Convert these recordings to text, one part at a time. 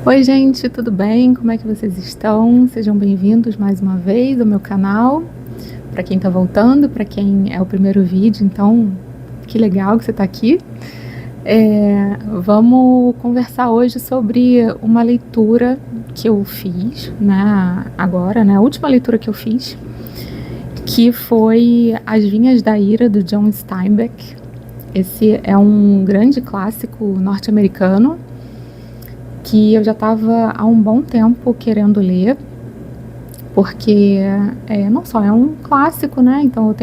Oi, gente, tudo bem? Como é que vocês estão? Sejam bem-vindos mais uma vez ao meu canal. Para quem está voltando, para quem é o primeiro vídeo, então que legal que você está aqui. Vamos conversar hoje sobre uma leitura que eu fiz, né, agora, né, a última leitura que eu fiz, que foi As Vinhas da Ira, do John Steinbeck. Esse é um grande clássico norte-americano que eu já estava há um bom tempo querendo ler, porque não só é um clássico, né? Então eu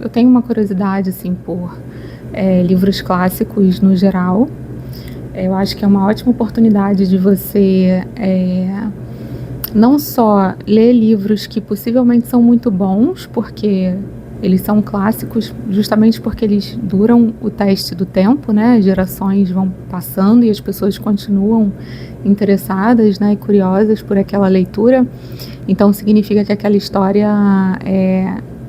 tenho uma curiosidade assim por livros clássicos no geral. Eu acho que é uma ótima oportunidade de você não só ler livros que possivelmente são muito bons, porque eles são clássicos justamente porque eles duram o teste do tempo, né? As gerações vão passando e as pessoas continuam interessadas, né, e curiosas por aquela leitura. Então significa que aquela história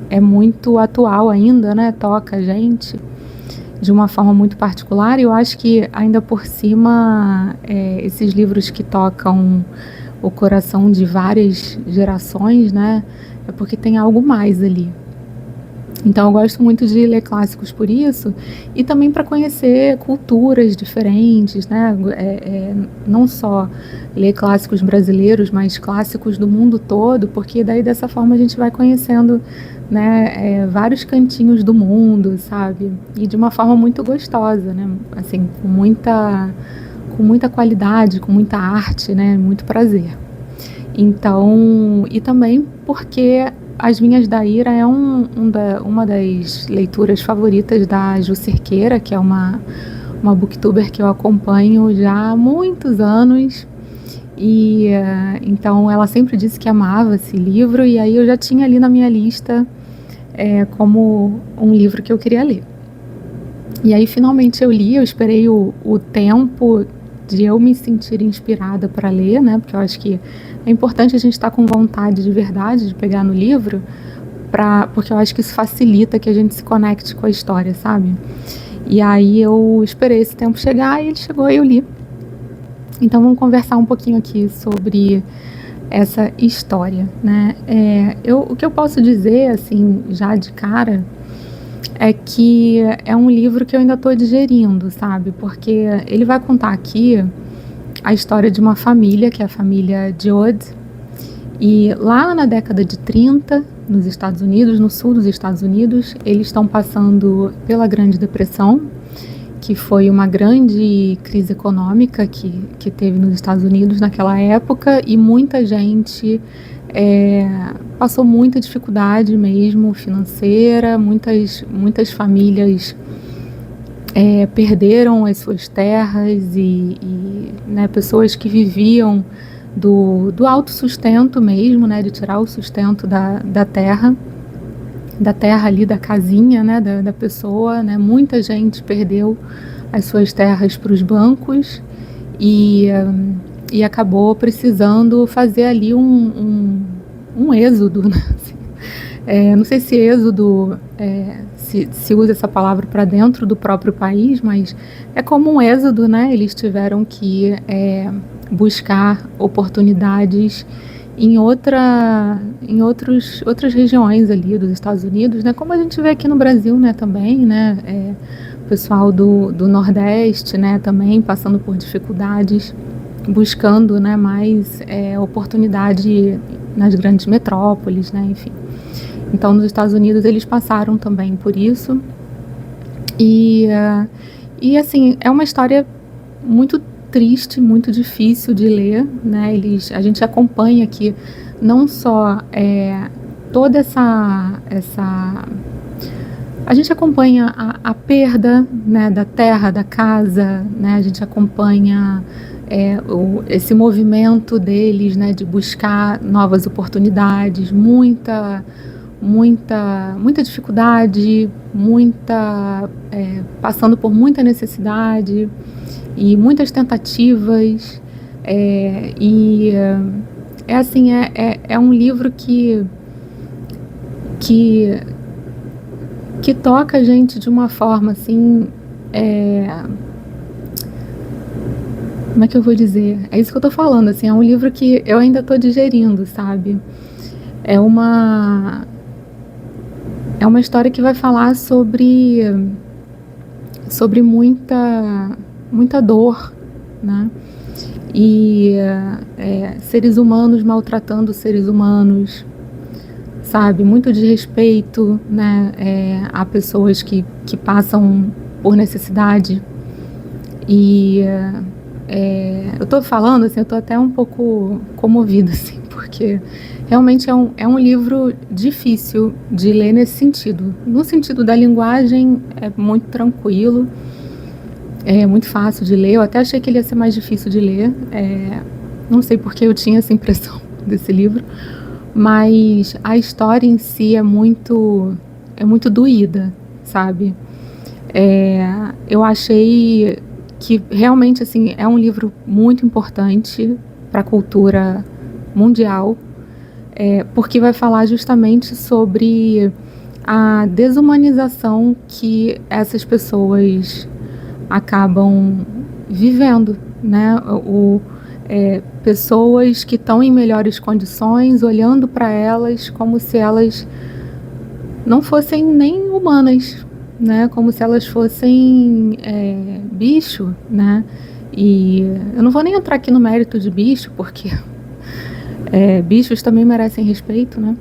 é muito atual ainda, né? Toca a gente de uma forma muito particular. E eu acho que ainda por cima esses livros que tocam o coração de várias gerações, né? É porque tem algo mais ali. Então eu gosto muito de ler clássicos por isso, e também para conhecer culturas diferentes, né? Não só ler clássicos brasileiros, mas clássicos do mundo todo, porque daí dessa forma a gente vai conhecendo, né, vários cantinhos do mundo, sabe? E de uma forma muito gostosa, né? Assim, com muita qualidade, com muita arte, né? Muito prazer. Então, e também porque As Vinhas da Ira é uma das leituras favoritas da Ju Cerqueira, que é uma booktuber que eu acompanho já há muitos anos. E então ela sempre disse que amava esse livro, e aí eu já tinha ali na minha lista como um livro que eu queria ler. E aí finalmente eu li, eu esperei o tempo de eu me sentir inspirada para ler, né? Porque eu acho que é importante a gente estar com vontade de verdade de pegar no livro, porque eu acho que isso facilita que a gente se conecte com a história, sabe? E aí eu esperei esse tempo chegar e ele chegou e eu li. Então vamos conversar um pouquinho aqui sobre essa história, né? O que eu posso dizer, assim, já de cara, é que é um livro que eu ainda estou digerindo, sabe? Porque ele vai contar aqui a história de uma família, que é a família Joad, e lá na década de 30, nos Estados Unidos, no sul dos Estados Unidos, eles estão passando pela Grande Depressão, que foi uma grande crise econômica que teve nos Estados Unidos naquela época, e muita gente passou muita dificuldade mesmo financeira, muitas famílias perderam as suas terras né, pessoas que viviam do autossustento mesmo, né, de tirar o sustento da terra ali, da casinha, né, da pessoa, né, muita gente perdeu as suas terras para os bancos e acabou precisando fazer ali um êxodo, né? Não sei se êxodo se usa essa palavra para dentro do próprio país, mas é como um êxodo, né? Eles tiveram que buscar oportunidades em outras regiões ali dos Estados Unidos, né? Como a gente vê aqui no Brasil, né? Também, né? O pessoal do Nordeste, né? Também passando por dificuldades, buscando, né? Mais oportunidade nas grandes metrópoles, né? Enfim. Então, nos Estados Unidos eles passaram também por isso e assim, é uma história muito triste, muito difícil de ler, né? A gente acompanha aqui não só toda essa a gente acompanha a perda, né, da terra, da casa, né? A gente acompanha esse movimento deles, né, de buscar novas oportunidades, muita dificuldade, passando por muita necessidade e muitas tentativas, assim, é um livro que toca a gente de uma forma assim, como é que eu vou dizer? É isso que eu tô falando, assim, é um livro que eu ainda tô digerindo, sabe? É uma é uma história que vai falar sobre muita dor, né? E seres humanos maltratando seres humanos, sabe? Muito desrespeito, né? A pessoas que passam por necessidade. E eu tô falando, assim, eu tô até um pouco comovida, assim, porque realmente é um livro difícil de ler nesse sentido. No sentido da linguagem, é muito tranquilo, é muito fácil de ler. Eu até achei que ele ia ser mais difícil de ler. Não sei porque eu tinha essa impressão desse livro, mas a história em si é muito doída, sabe? Eu achei que realmente assim é um livro muito importante para a cultura mundial, porque vai falar justamente sobre a desumanização que essas pessoas acabam vivendo, né? Pessoas que estão em melhores condições, olhando para elas como se elas não fossem nem humanas, né? Como se elas fossem bicho, né? E eu não vou nem entrar aqui no mérito de bicho, porque bichos também merecem respeito, né?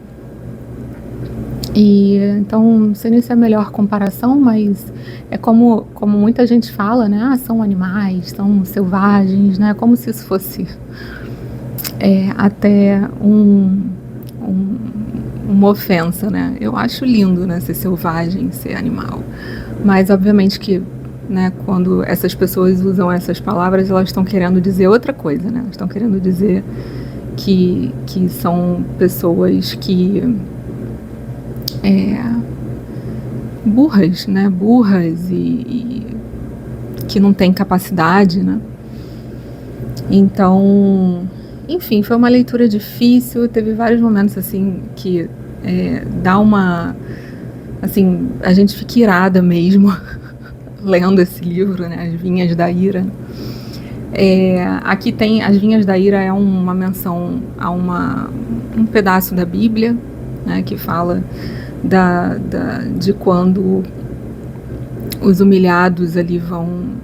E então, não sei nem se é a melhor comparação, mas é como muita gente fala, né? Ah, são animais, são selvagens, né? Como se isso fosse até uma ofensa, né? Eu acho lindo, né, ser selvagem, ser animal. Mas, obviamente que, né, quando essas pessoas usam essas palavras, elas estão querendo dizer outra coisa, né? Elas estão querendo dizer que são pessoas que burras, né? Burras e que não têm capacidade, né? Então, enfim, foi uma leitura difícil. Teve vários momentos assim que dá uma, assim, a gente fica irada mesmo lendo esse livro, né? As Vinhas da Ira. Aqui tem As Vinhas da Ira, é uma menção a um pedaço da Bíblia, né? Que fala de quando os humilhados ali vão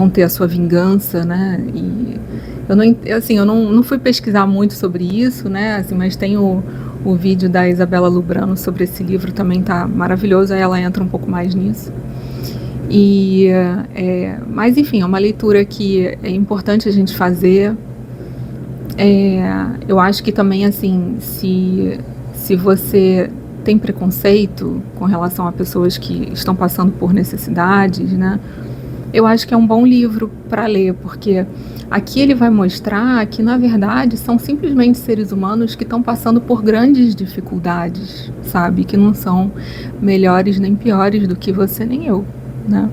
ter a sua vingança, né? E eu não fui pesquisar muito sobre isso, né? Assim, mas tem o vídeo da Isabela Lubrano sobre esse livro, também tá maravilhoso, aí ela entra um pouco mais nisso. Mas enfim, é uma leitura que é importante a gente fazer. Eu acho que também, assim, se você tem preconceito com relação a pessoas que estão passando por necessidades, né? Eu acho que é um bom livro para ler, porque aqui ele vai mostrar que, na verdade, são simplesmente seres humanos que estão passando por grandes dificuldades, sabe? Que não são melhores nem piores do que você nem eu, né?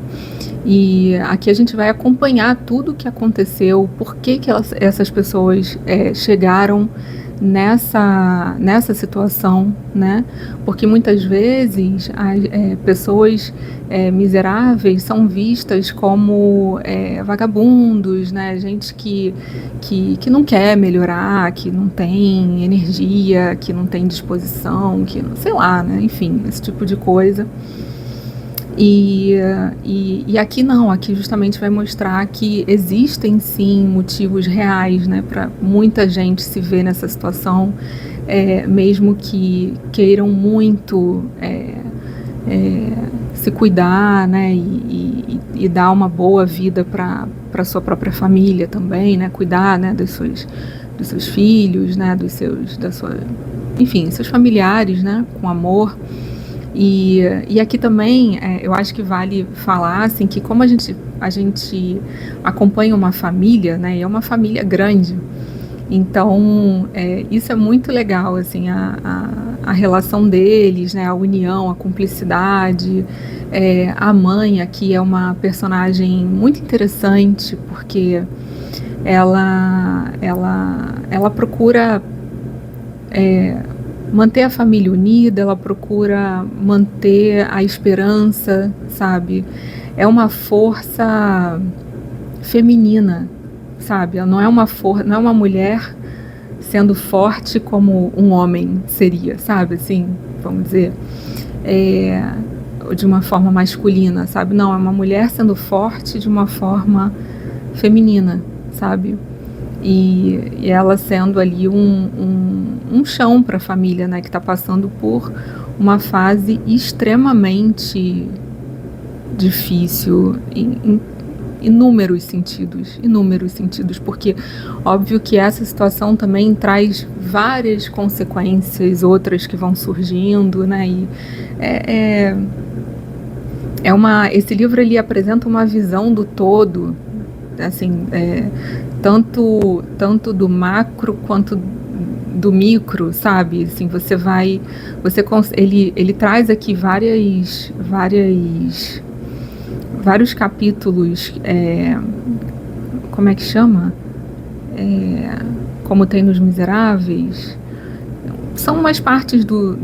E aqui a gente vai acompanhar tudo o que aconteceu, por que essas pessoas chegaram nessa situação, né? Porque muitas vezes pessoas miseráveis são vistas como vagabundos, né? Gente que não quer melhorar, que não tem energia, que não tem disposição, que não, sei lá, né? Enfim, esse tipo de coisa. E aqui não, aqui justamente vai mostrar que existem sim motivos reais, né, para muita gente se ver nessa situação, mesmo que queiram muito se cuidar, né, e dar uma boa vida para sua própria família também, né, cuidar, né, dos seus filhos, né, enfim, seus familiares, né, com amor. E aqui também eu acho que vale falar assim, que como a gente acompanha uma família, né, e é uma família grande, então isso é muito legal, assim, a relação deles, né, a união, a cumplicidade. A mãe aqui é uma personagem muito interessante, porque ela procura manter a família unida, ela procura manter a esperança, sabe? É uma força feminina, sabe? Ela não é não é uma mulher sendo forte como um homem seria, sabe? Assim, vamos dizer, de uma forma masculina, sabe? Não, é uma mulher sendo forte de uma forma feminina, sabe? E ela sendo ali um chão para a família, né? Que está passando por uma fase extremamente difícil em inúmeros sentidos, porque óbvio que essa situação também traz várias consequências, outras que vão surgindo, né? E esse livro ele apresenta uma visão do todo, assim, tanto do macro quanto do micro, sabe? Assim, ele traz aqui vários capítulos, como é que chama? Como tem nos Miseráveis. São umas partes do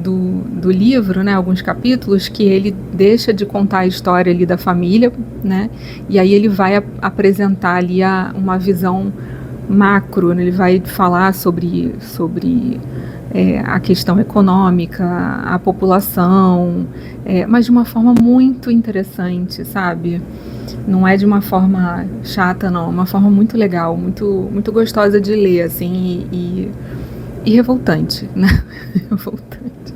livro, né, alguns capítulos, que ele deixa de contar a história ali da família, né, e aí ele vai apresentar ali uma visão macro, né, ele vai falar sobre a questão econômica, a população, mas de uma forma muito interessante, sabe? Não é de uma forma chata, não, é uma forma muito legal, muito, muito gostosa de ler, assim, e revoltante, né? Revoltante.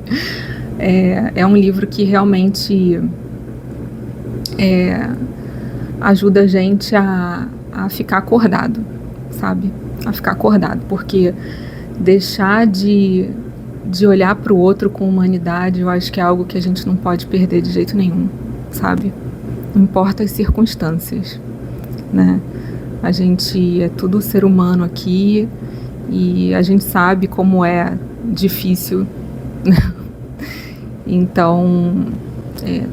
É um livro que realmente ajuda a gente a ficar acordado, sabe? A ficar acordado, porque deixar de olhar para o outro com humanidade, eu acho que é algo que a gente não pode perder de jeito nenhum, sabe? Não importa as circunstâncias, né? A gente é tudo ser humano aqui e a gente sabe como é difícil, né? Então,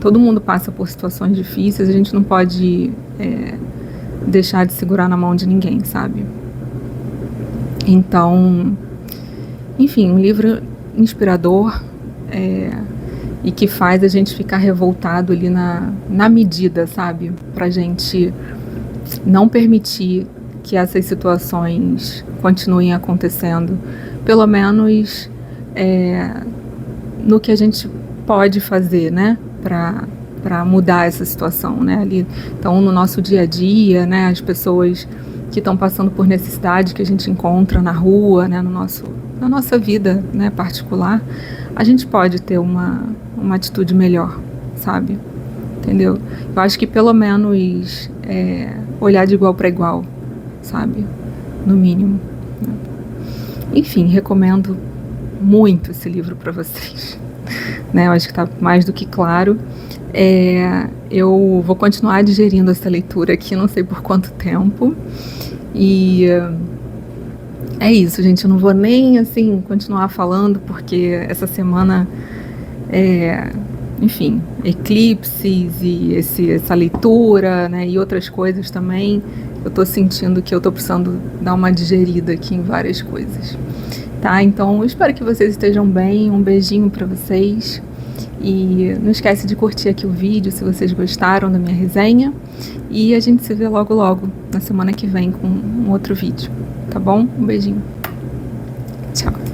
todo mundo passa por situações difíceis, a gente não pode deixar de segurar na mão de ninguém, sabe? Então, enfim, um livro inspirador e que faz a gente ficar revoltado ali na medida, sabe? Pra gente não permitir que essas situações continuem acontecendo, pelo menos no que a gente pode fazer, né? Pra mudar essa situação, né? Ali, então, no nosso dia a dia, né? As pessoas que estão passando por necessidade que a gente encontra na rua, né? Na nossa vida, né, particular, a gente pode ter uma atitude melhor, sabe? Entendeu? Eu acho que pelo menos olhar de igual para igual, sabe? No mínimo. Né? Enfim, recomendo muito esse livro para vocês. Né? Eu acho que está mais do que claro. Eu vou continuar digerindo essa leitura aqui, não sei por quanto tempo. E é isso, gente. Eu não vou nem assim continuar falando, porque essa semana enfim, eclipses e essa leitura, né, e outras coisas também. Eu tô sentindo que eu tô precisando dar uma digerida aqui em várias coisas, tá? Então, eu espero que vocês estejam bem. Um beijinho pra vocês. E não esquece de curtir aqui o vídeo se vocês gostaram da minha resenha. E a gente se vê logo logo, na semana que vem, com um outro vídeo, tá bom? Um beijinho. Tchau.